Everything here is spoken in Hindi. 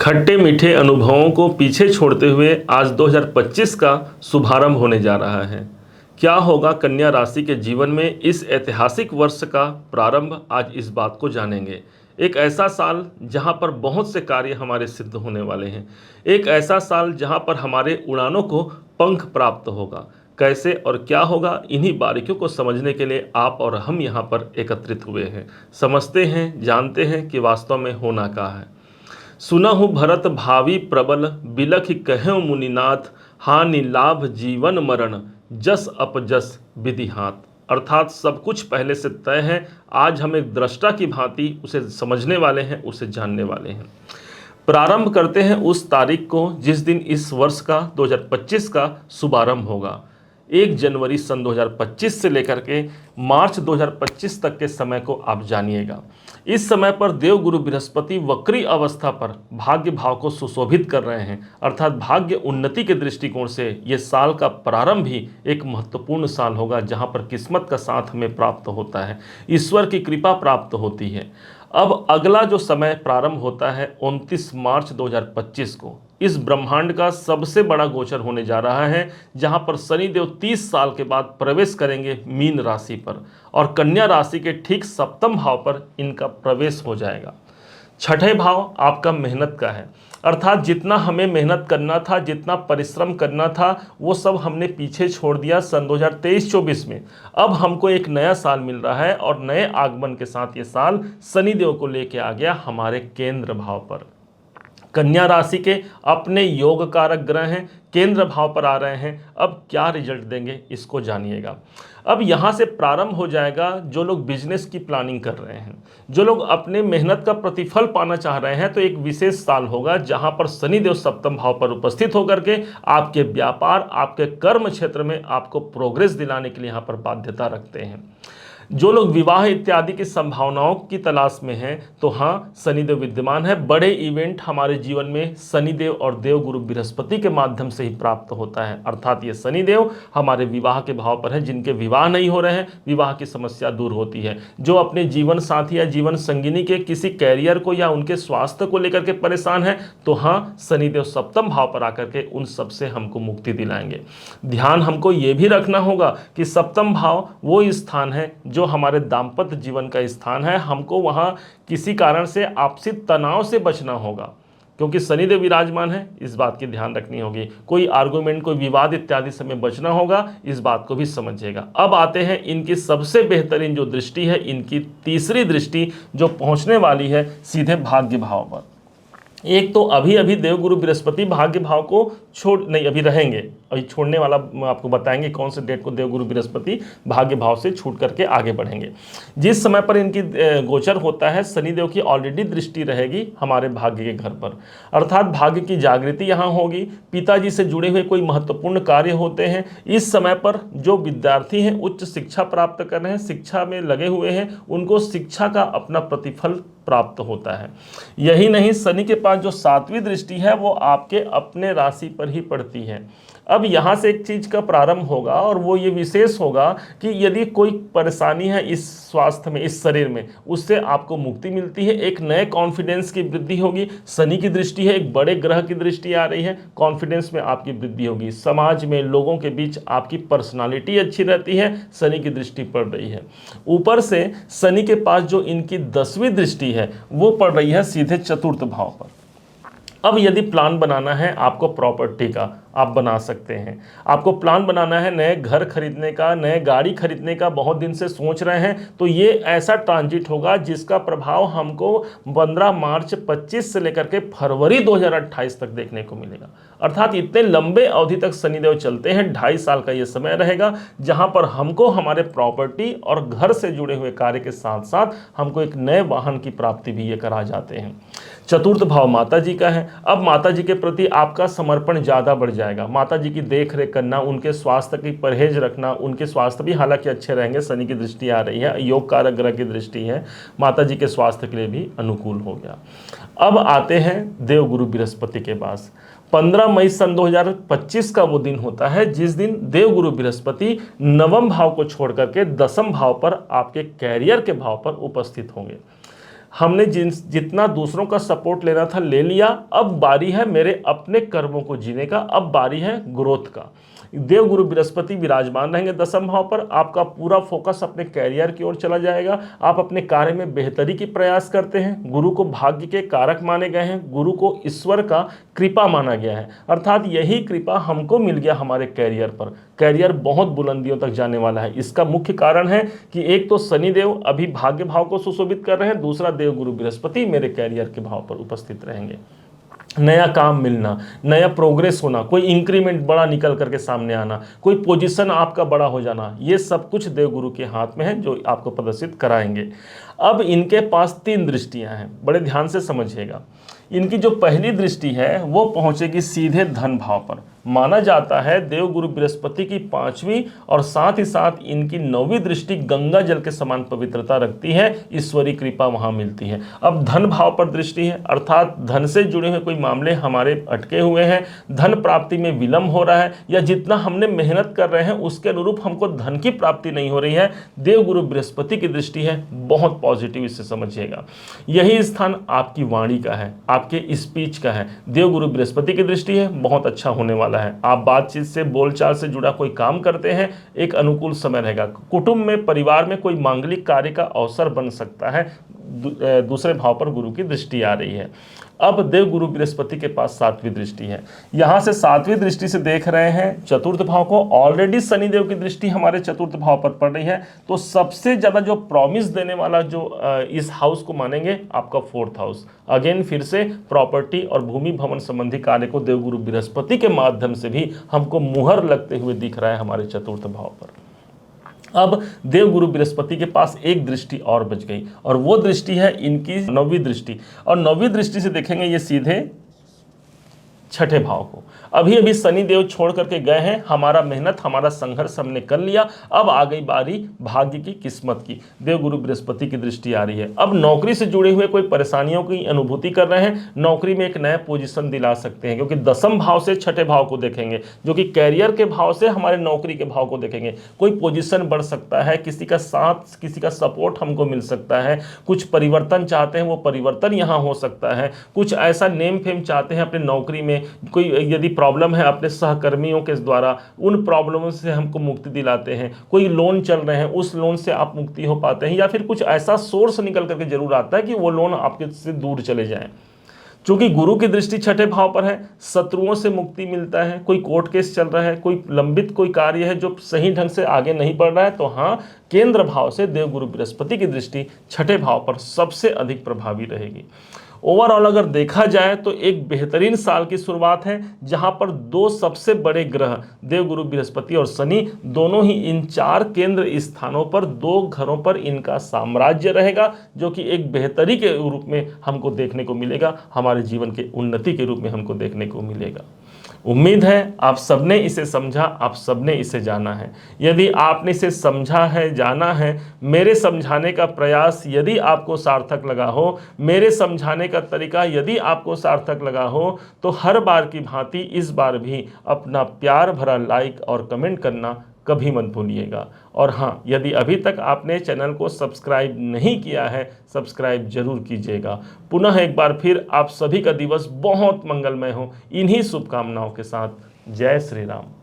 खट्टे मीठे अनुभवों को पीछे छोड़ते हुए आज 2025 का शुभारंभ होने जा रहा है। क्या होगा कन्या राशि के जीवन में इस ऐतिहासिक वर्ष का प्रारंभ, आज इस बात को जानेंगे। एक ऐसा साल जहां पर बहुत से कार्य हमारे सिद्ध होने वाले हैं। एक ऐसा साल जहां पर हमारे उड़ानों को पंख प्राप्त होगा। कैसे और क्या होगा, इन्हीं बारीकियों को समझने के लिए आप और हम यहाँ पर एकत्रित हुए हैं। समझते हैं, जानते हैं कि वास्तव में होना क्या है। सुनहु भरत भावी प्रबल, बिलखि कह्यो मुनिनाथ, हानि लाभ जीवन मरण, जस अपजस विधि हाथ। अर्थात सब कुछ पहले से तय है। आज हम एक दृष्टा की भांति उसे समझने वाले हैं, उसे जानने वाले हैं। प्रारंभ करते हैं उस तारीख को जिस दिन इस वर्ष का 2025 का शुभारंभ होगा। 1 जनवरी सन 2025 से लेकर के मार्च 2025 तक के समय को आप जानिएगा। इस समय पर देवगुरु बृहस्पति वक्री अवस्था पर भाग्य भाव को सुशोभित कर रहे हैं, अर्थात भाग्य उन्नति के दृष्टिकोण से ये साल का प्रारंभ ही एक महत्वपूर्ण साल होगा, जहां पर किस्मत का साथ हमें प्राप्त होता है, ईश्वर की कृपा प्राप्त होती है। अब अगला जो समय प्रारंभ होता है 29 मार्च 2025 को, इस ब्रह्मांड का सबसे बड़ा गोचर होने जा रहा है, जहां पर शनिदेव 30 साल के बाद प्रवेश करेंगे मीन राशि पर और कन्या राशि के ठीक सप्तम भाव पर इनका प्रवेश हो जाएगा। छठे भाव आपका मेहनत का है, अर्थात जितना हमें मेहनत करना था, जितना परिश्रम करना था, वो सब हमने पीछे छोड़ दिया सन 2023-24 में। अब हमको एक नया साल मिल रहा है और नए आगमन के साथ ये साल शनिदेव को लेके आ गया हमारे केंद्र भाव पर। कन्या राशि के अपने योग कारक ग्रह हैं, केंद्र भाव पर आ रहे हैं। अब क्या रिजल्ट देंगे इसको जानिएगा। अब यहाँ से प्रारंभ हो जाएगा जो लोग बिजनेस की प्लानिंग कर रहे हैं, जो लोग अपने मेहनत का प्रतिफल पाना चाह रहे हैं, तो एक विशेष साल होगा जहाँ पर शनिदेव सप्तम भाव पर उपस्थित होकर के आपके व्यापार, आपके कर्म क्षेत्र में आपको प्रोग्रेस दिलाने के लिए यहाँ पर बाध्यता रखते हैं। जो लोग विवाह इत्यादि की संभावनाओं की तलाश में हैं, तो हाँ, शनिदेव विद्यमान है। बड़े इवेंट हमारे जीवन में शनिदेव और देवगुरु बृहस्पति के माध्यम से ही प्राप्त होता है, अर्थात ये शनिदेव हमारे विवाह के भाव पर है। जिनके विवाह नहीं हो रहे हैं, विवाह की समस्या दूर होती है। जो अपने जीवन साथी या जीवन संगिनी के किसी कैरियर को या उनके स्वास्थ्य को लेकर के परेशान है, तो हाँ, शनिदेव सप्तम भाव पर आकर के उन सब से हमको मुक्ति दिलाएंगे। ध्यान हमको ये भी रखना होगा कि सप्तम भाव वो स्थान है जो हमारे दाम्पत्य जीवन का स्थान है। हमको वहाँ किसी कारण से आपसी तनाव से बचना होगा, क्योंकि शनिदेव विराजमान है। इस बात की ध्यान रखनी होगी। कोई आर्गुमेंट, कोई विवाद इत्यादि से में बचना होगा, इस बात को भी समझिएगा। अब आते हैं इनकी सबसे बेहतरीन जो दृष्टि है, इनकी तीसरी दृष्टि जो पहुंचने वाली है सीधे भाग्य भाव पर। एक तो अभी देवगुरु बृहस्पति भाग्य भाव को अभी रहेंगे, अभी छोड़ने वाला आपको बताएंगे कौन से डेट को देवगुरु बृहस्पति भाग्य भाव से छूट करके आगे बढ़ेंगे। जिस समय पर इनकी गोचर होता है, शनिदेव की ऑलरेडी दृष्टि रहेगी हमारे भाग्य के घर पर, अर्थात भाग्य की जागृति यहाँ होगी। पिताजी से जुड़े हुए कोई महत्वपूर्ण कार्य होते हैं। इस समय पर जो विद्यार्थी हैं, उच्च शिक्षा प्राप्त कर रहे हैं, शिक्षा में लगे हुए हैं, उनको शिक्षा का अपना प्रतिफल प्राप्त होता है। यही नहीं, शनि के पास जो 7वीं दृष्टि है वो आपके अपने राशि पर ही पड़ती है। अब यहाँ से एक चीज का प्रारंभ होगा और वो ये विशेष होगा कि यदि कोई परेशानी है इस स्वास्थ्य में, इस शरीर में, उससे आपको मुक्ति मिलती है। एक नए कॉन्फिडेंस की वृद्धि होगी। शनि की दृष्टि है, एक बड़े ग्रह की दृष्टि आ रही है, कॉन्फिडेंस में आपकी वृद्धि होगी। समाज में लोगों के बीच आपकी पर्सनालिटी अच्छी रहती है, शनि की दृष्टि पड़ रही है। ऊपर से शनि के पास जो इनकी 10वीं दृष्टि है वो पड़ रही है सीधे चतुर्थ भाव पर। अब यदि प्लान बनाना है आपको प्रॉपर्टी का, आप बना सकते हैं। आपको प्लान बनाना है नए घर खरीदने का, नए गाड़ी खरीदने का, बहुत दिन से सोच रहे हैं, तो ये ऐसा ट्रांजिट होगा जिसका प्रभाव हमको 15 मार्च 25 से लेकर के फरवरी 2028 तक देखने को मिलेगा। अर्थात इतने लंबे अवधि तक शनिदेव चलते हैं। 2.5 साल का ये समय रहेगा जहां पर हमको हमारे प्रॉपर्टी और घर से जुड़े हुए कार्य के साथ साथ हमको एक नए वाहन की प्राप्ति भी ये करा जाते हैं। चतुर्थ भाव माता जी का है। अब माता जी के प्रति आपका समर्पण ज़्यादा बढ़ जाएगा। माता जी की देख रेख करना, उनके स्वास्थ्य की परहेज रखना, उनके स्वास्थ्य भी हालांकि अच्छे रहेंगे। शनि की दृष्टि आ रही है, योग कारक ग्रह की दृष्टि है, माता जी के स्वास्थ्य के लिए भी अनुकूल हो गया। अब आते हैं देवगुरु बृहस्पति के पास। 15 मई सन 2025 का वो दिन होता है जिस दिन देवगुरु बृहस्पति नवम भाव को छोड़ करके 10वें भाव पर आपके कैरियर के भाव पर उपस्थित होंगे। हमने जितना दूसरों का सपोर्ट लेना था ले लिया, अब बारी है मेरे अपने कर्मों को जीने का, अब बारी है ग्रोथ का। देवगुरु बृहस्पति विराजमान रहेंगे दसम भाव पर, आपका पूरा फोकस अपने कैरियर की ओर चला जाएगा। आप अपने कार्य में बेहतरी की प्रयास करते हैं। गुरु को भाग्य के कारक माने गए हैं, गुरु को ईश्वर का कृपा माना गया है, अर्थात यही कृपा हमको मिल गया हमारे कैरियर पर। कैरियर बहुत बुलंदियों तक जाने वाला है। इसका मुख्य कारण है कि एक तो शनिदेव अभी भाग्य भाव को सुशोभित कर रहे हैं, दूसरा देवगुरु बृहस्पति मेरे कैरियर के भाव पर उपस्थित रहेंगे। नया काम मिलना, नया प्रोग्रेस होना, कोई इंक्रीमेंट बड़ा निकल करके सामने आना, कोई पोजीशन आपका बड़ा हो जाना, ये सब कुछ देवगुरु के हाथ में है जो आपको प्रदर्शित कराएंगे। अब इनके पास 3 दृष्टियां हैं, बड़े ध्यान से समझिएगा। इनकी जो पहली दृष्टि है वो पहुंचेगी सीधे धन भाव पर। माना जाता है देवगुरु बृहस्पति की 5वीं और साथ ही साथ इनकी 9वीं दृष्टि गंगा जल के समान पवित्रता रखती है, ईश्वरी कृपा वहां मिलती है। अब धन भाव पर दृष्टि है, अर्थात धन से जुड़े हुए कोई मामले हमारे अटके हुए हैं, धन प्राप्ति में विलंब हो रहा है, या जितना हमने मेहनत कर रहे हैं उसके अनुरूप हमको धन की प्राप्ति नहीं हो रही है, देवगुरु बृहस्पति की दृष्टि है, बहुत पॉजिटिव इससे समझिएगा। यही स्थान आपकी वाणी का है, आपके स्पीच का है, देवगुरु बृहस्पति की दृष्टि है, बहुत अच्छा होने वाला है। आप बातचीत से, बोलचाल से जुड़ा कोई काम करते हैं, एक अनुकूल समय रहेगा। कुटुंब में, परिवार में कोई मांगलिक कार्य का अवसर बन सकता है। दूसरे भाव पर गुरु की दृष्टि आ रही है। अब देवगुरु बृहस्पति के पास 7वीं दृष्टि है, यहां से 7वीं दृष्टि से देख रहे हैं चतुर्थ भाव को। ऑलरेडी शनिदेव की दृष्टि हमारे चतुर्थ भाव पर पड़ रही है, तो सबसे ज्यादा जो प्रॉमिस देने वाला जो इस हाउस को मानेंगे आपका 4th हाउस। अगेन फिर से प्रॉपर्टी और भूमि भवन संबंधी कार्य को देवगुरु बृहस्पति के माध्यम से भी हमको मुहर लगते हुए दिख रहा है हमारे चतुर्थ भाव पर। अब देवगुरु बृहस्पति के पास एक दृष्टि और बच गई, और वो दृष्टि है इनकी 9वीं दृष्टि। और 9वीं दृष्टि से देखेंगे ये सीधे 6ठे भाव को। अभी अभी शनिदेव छोड़ करके गए हैं, हमारा मेहनत, हमारा संघर्ष हमने कर लिया, अब आ गई बारी भाग्य की, किस्मत की। देवगुरु बृहस्पति की दृष्टि आ रही है। अब नौकरी से जुड़े हुए कोई परेशानियों की अनुभूति कर रहे हैं, नौकरी में एक नया पोजीशन दिला सकते हैं, क्योंकि दसम भाव से 6ठे भाव को देखेंगे, जो कि कैरियर के भाव से हमारे नौकरी के भाव को देखेंगे। कोई पोजीशन बढ़ सकता है, किसी का साथ, किसी का सपोर्ट हमको मिल सकता है, कुछ परिवर्तन चाहते हैं वो परिवर्तन यहाँ हो सकता है, कुछ ऐसा नेम फेम चाहते हैं अपने नौकरी में, कोई यदि प्रॉब्लम है अपने सहकर्मियों के द्वारा, उन प्रॉब्लमों से हमको मुक्ति दिलाते हैं। कोई लोन चल रहे हैं, उस लोन से आप मुक्ति हो पाते हैं, या फिर कुछ ऐसा सोर्स निकल करके जरूर आता है कि वो लोन आपके से दूर चले जाएं। चूंकि गुरु की दृष्टि 6ठे भाव पर है, शत्रुओं से मुक्ति मिलता है। कोई कोर्ट केस चल रहा है, कोई लंबित कोई कार्य है जो सही ढंग से आगे नहीं बढ़ रहा है, तो हाँ, केंद्र भाव से देवगुरु बृहस्पति की दृष्टि 6ठे भाव पर सबसे अधिक प्रभावी रहेगी। ओवरऑल अगर देखा जाए तो एक बेहतरीन साल की शुरुआत है, जहां पर 2 सबसे बड़े ग्रह देवगुरु बृहस्पति और शनि दोनों ही इन 4 केंद्र स्थानों पर 2 घरों पर इनका साम्राज्य रहेगा, जो कि एक बेहतरी के रूप में हमको देखने को मिलेगा, हमारे जीवन के उन्नति के रूप में हमको देखने को मिलेगा। उम्मीद है आप सबने इसे समझा, आप सबने इसे जाना है। यदि आपने इसे समझा है, जाना है, मेरे समझाने का प्रयास यदि आपको सार्थक लगा हो, मेरे समझाने का तरीका यदि आपको सार्थक लगा हो, तो हर बार की भांति इस बार भी अपना प्यार भरा लाइक और कमेंट करना कभी मत भूलिएगा। और हाँ, यदि अभी तक आपने चैनल को सब्सक्राइब नहीं किया है, सब्सक्राइब जरूर कीजिएगा। पुनः एक बार फिर आप सभी का दिवस बहुत मंगलमय हो, इन्हीं शुभकामनाओं के साथ। जय श्री राम।